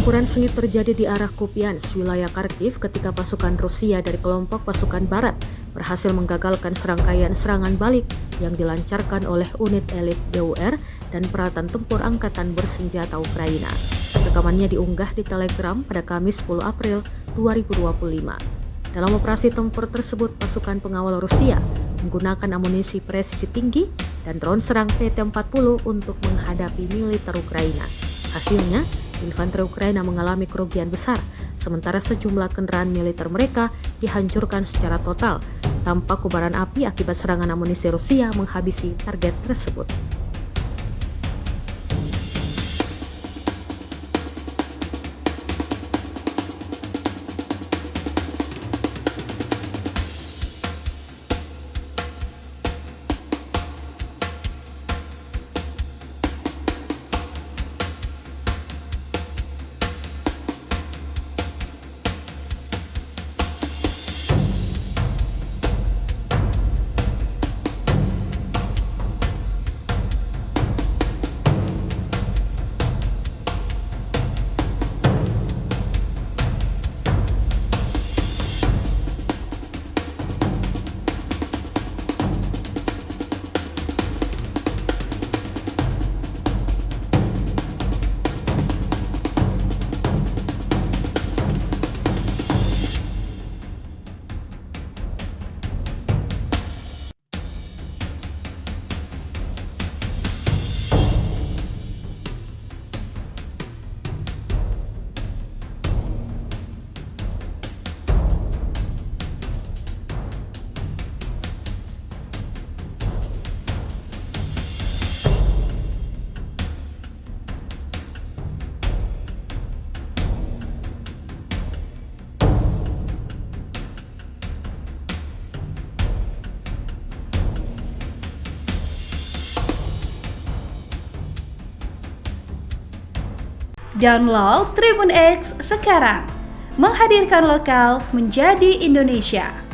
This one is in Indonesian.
Pertempuran sengit terjadi di arah Kupiansk, wilayah Kharkiv ketika pasukan Rusia dari kelompok pasukan Barat berhasil menggagalkan serangkaian serangan balik yang dilancarkan oleh unit elit GUR dan peralatan tempur angkatan bersenjata Ukraina. Rekamannya diunggah di Telegram pada Kamis 10 April 2025. Dalam operasi tempur tersebut, pasukan pengawal Rusia menggunakan amunisi presisi tinggi dan drone serang TT-40 untuk menghadapi militer Ukraina. Hasilnya, infanteri Ukraina mengalami kerugian besar, sementara sejumlah kendaraan militer mereka dihancurkan secara total, tanpa kobaran api akibat serangan amunisi Rusia menghabisi target tersebut. Download Tribun X sekarang, menghadirkan lokal menjadi Indonesia.